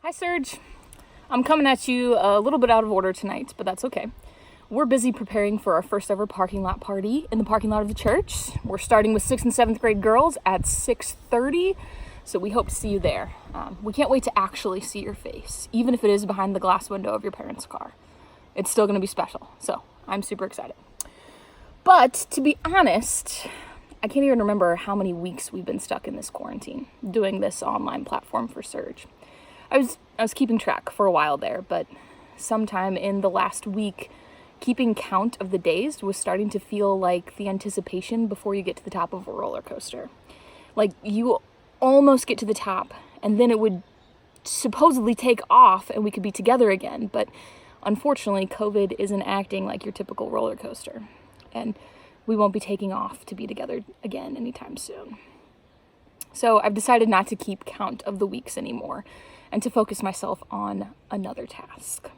Hi, Serge. I'm coming at you a little bit out of order tonight, but that's okay. We're busy preparing for our first ever parking lot party in the parking lot of the church. We're starting with 6th and 7th grade girls at 6:30, so we hope to see you there. We can't wait to actually see your face, even if it is behind the glass window of your parents' car. It's still going to be special, so I'm super excited. But to be honest, I can't even remember how many weeks we've been stuck in this quarantine, doing this online platform for Surge. I was keeping track for a while there, but sometime in the last week, keeping count of the days was starting to feel like the anticipation before you get to the top of a roller coaster. Like you almost get to the top, and then it would supposedly take off and we could be together again, but unfortunately, COVID isn't acting like your typical roller coaster, and we won't be taking off to be together again anytime soon. So I've decided not to keep count of the weeks anymore and to focus myself on another task: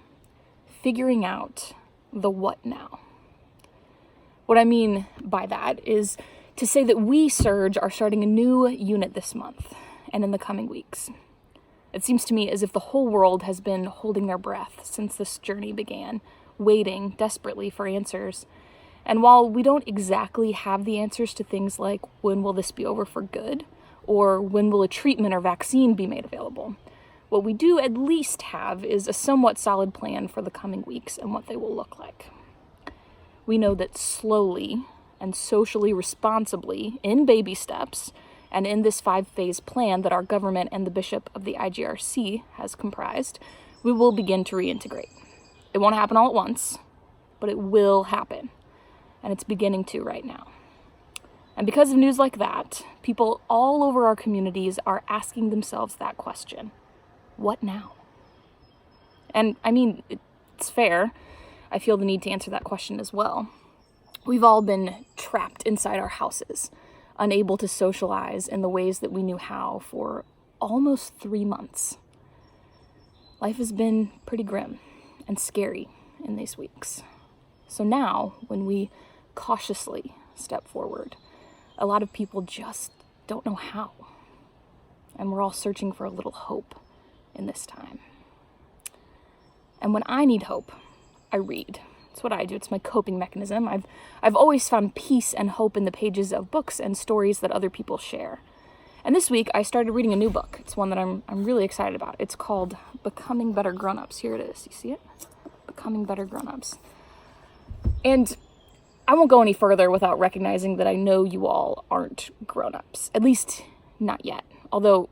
figuring out the what now. What I mean by that is to say that we, Surge, are starting a new unit this month and in the coming weeks. It seems to me as if the whole world has been holding their breath since this journey began, waiting desperately for answers. And while we don't exactly have the answers to things like when will this be over for good, or when will a treatment or vaccine be made available, what we do at least have is a somewhat solid plan for the coming weeks and what they will look like. We know that slowly and socially responsibly, in baby steps, and in this 5-phase plan that our government and the bishop of the IGRC has comprised, we will begin to reintegrate. It won't happen all at once, but it will happen. And it's beginning to right now. And because of news like that, people all over our communities are asking themselves that question: what now? And I mean, it's fair. I feel the need to answer that question as well. We've all been trapped inside our houses, unable to socialize in the ways that we knew how for almost 3 months. Life has been pretty grim and scary in these weeks. So now, when we cautiously step forward, a lot of people just don't know how. And we're all searching for a little hope in this time. And when I need hope, I read. It's what I do. It's my coping mechanism. I've always found peace and hope in the pages of books and stories that other people share. And this week I started reading a new book. It's one that I'm really excited about. It's called Becoming Better Grown-Ups. Here it is. You see it? Becoming Better Grown-Ups. And I won't go any further without recognizing that I know you all aren't grown-ups. At least not yet. Although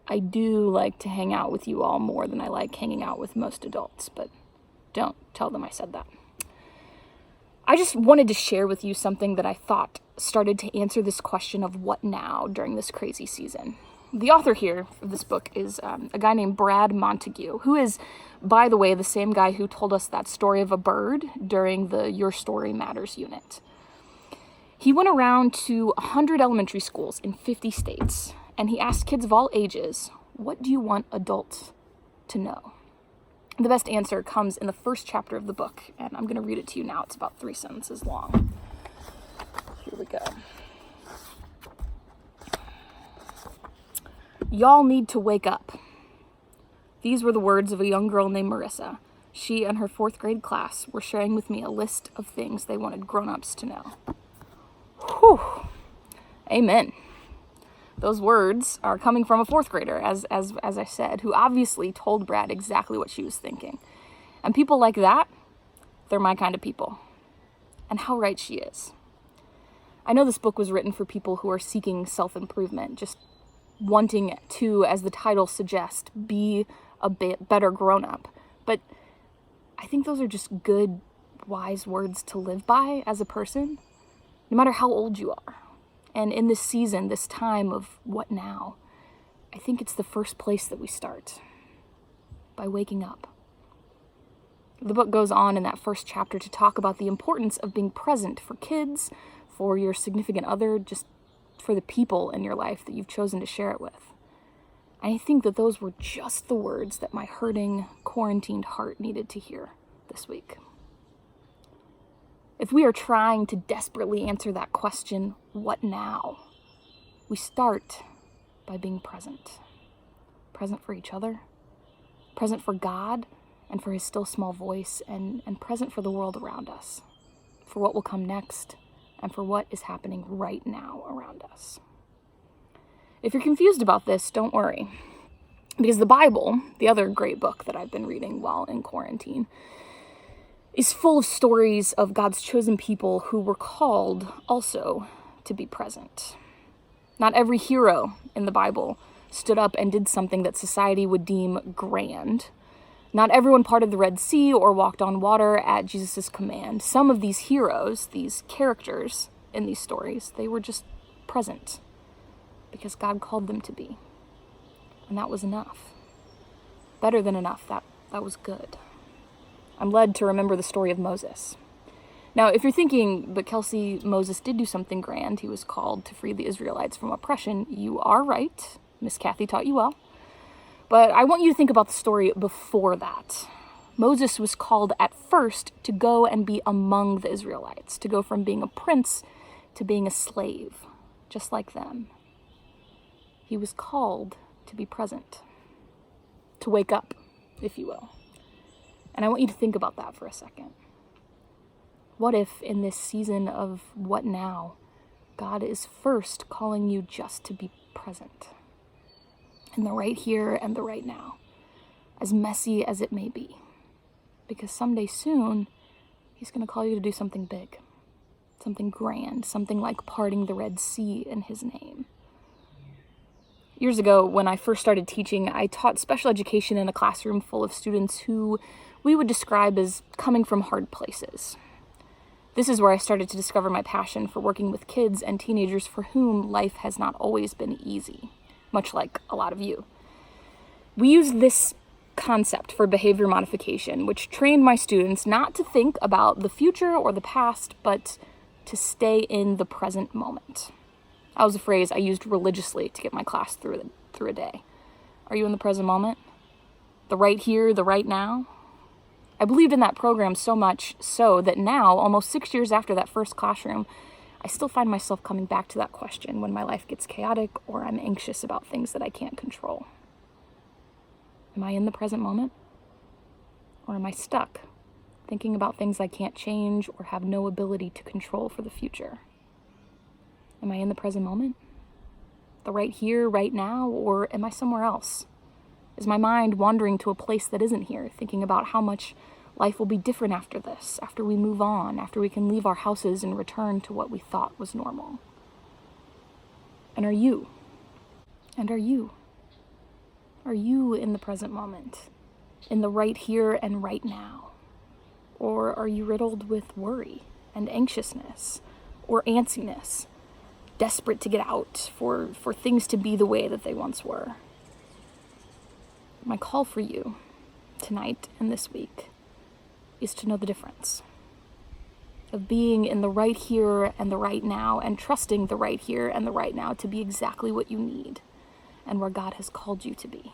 I do like to hang out with you all more than I like hanging out with most adults, but don't tell them I said that. I just wanted to share with you something that I thought started to answer this question of what now during this crazy season. The author here of this book is a guy named Brad Montague, who is, by the way, the same guy who told us that story of a bird during the Your Story Matters unit. He went around to 100 elementary schools in 50 states, and he asked kids of all ages, what do you want adults to know? The best answer comes in the first chapter of the book, and I'm going to read it to you now. It's about 3 sentences long. Here we go. Y'all need to wake up. These were the words of a young girl named Marissa. She and her 4th grade class were sharing with me a list of things they wanted grown-ups to know. Whew. Amen. Those words are coming from a 4th grader, as I said, who obviously told Brad exactly what she was thinking. And people like that, they're my kind of people. And how right she is. I know this book was written for people who are seeking self-improvement, just wanting to, as the title suggests, be a bit better grown-up. But I think those are just good, wise words to live by as a person, no matter how old you are. And in this season, this time of what now, I think it's the first place that we start, by waking up. The book goes on in that first chapter to talk about the importance of being present for kids, for your significant other, just for the people in your life that you've chosen to share it with. And I think that those were just the words that my hurting, quarantined heart needed to hear this week. If we are trying to desperately answer that question, what now? We start by being present. Present for each other, present for God and for his still small voice, and present for the world around us, for what will come next, and for what is happening right now around us. If you're confused about this, don't worry, because the Bible, the other great book that I've been reading while in quarantine, is full of stories of God's chosen people who were called also to be present. Not every hero in the Bible stood up and did something that society would deem grand. Not everyone parted the Red Sea or walked on water at Jesus' command. Some of these heroes, these characters in these stories, they were just present because God called them to be. And that was enough. Better than enough. That was good. I'm led to remember the story of Moses. Now, if you're thinking, but Kelsey, Moses did do something grand. He was called to free the Israelites from oppression. You are right. Miss Kathy taught you well. But I want you to think about the story before that. Moses was called at first to go and be among the Israelites, to go from being a prince to being a slave, just like them. He was called to be present, to wake up, if you will. And I want you to think about that for a second. What if in this season of what now, God is first calling you just to be present? In the right here and the right now, as messy as it may be. Because someday soon, he's going to call you to do something big, something grand, something like parting the Red Sea in his name. Years ago, when I first started teaching, I taught special education in a classroom full of students who we would describe as coming from hard places. This is where I started to discover my passion for working with kids and teenagers for whom life has not always been easy, much like a lot of you. We used this concept for behavior modification, which trained my students not to think about the future or the past, but to stay in the present moment. That was a phrase I used religiously to get my class through a day. Are you in the present moment? The right here, the right now? I believed in that program so much so that now, almost 6 years after that first classroom, I still find myself coming back to that question when my life gets chaotic or I'm anxious about things that I can't control. Am I in the present moment? Or am I stuck, thinking about things I can't change or have no ability to control for the future? Am I in the present moment? The right here, right now, or am I somewhere else? Is my mind wandering to a place that isn't here, thinking about how much life will be different after this, after we move on, after we can leave our houses and return to what we thought was normal? And are you? And are you? Are you in the present moment, in the right here and right now? Or are you riddled with worry and anxiousness or antsiness, desperate to get out, for things to be the way that they once were? My call for you tonight and this week is to know the difference of being in the right here and the right now, and trusting the right here and the right now to be exactly what you need and where God has called you to be.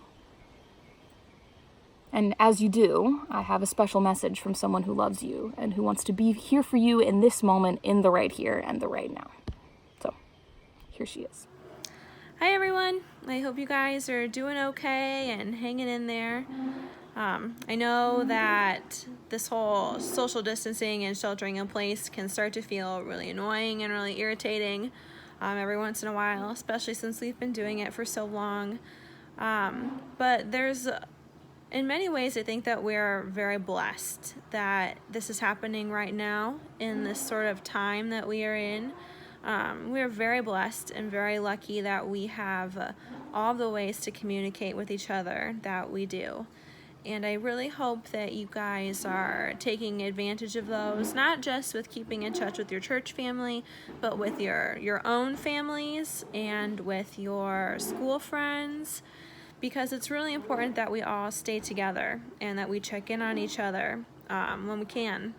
And as you do, I have a special message from someone who loves you and who wants to be here for you in this moment, in the right here and the right now. So, here she is. Hi everyone, I hope you guys are doing okay and hanging in there. I know that this whole social distancing and sheltering in place can start to feel really annoying and really irritating every once in a while, especially since we've been doing it for so long. But in many ways, I think that we're very blessed that this is happening right now in this sort of time that we are in. We are very blessed and very lucky that we have all the ways to communicate with each other that we do. And I really hope that you guys are taking advantage of those, not just with keeping in touch with your church family, but with your own families and with your school friends, because it's really important that we all stay together and that we check in on each other when we can.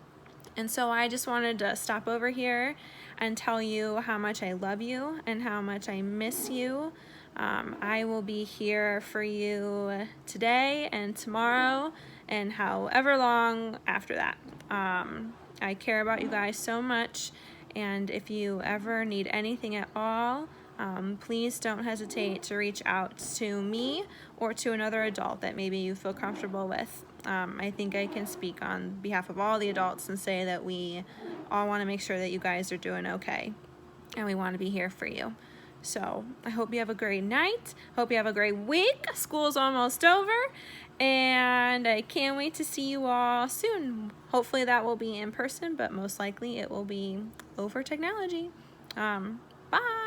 And so I just wanted to stop over here and tell you how much I love you and how much I miss you. I will be here for you today and tomorrow and however long after that. I care about you guys so much, and if you ever need anything at all, please don't hesitate to reach out to me or to another adult that maybe you feel comfortable with. I think I can speak on behalf of all the adults and say that we all want to make sure that you guys are doing okay, and we want to be here for you. So I hope you have a great night. Hope you have a great week. School's almost over, and I can't wait to see you all soon. Hopefully that will be in person, but most likely it will be over technology. Bye.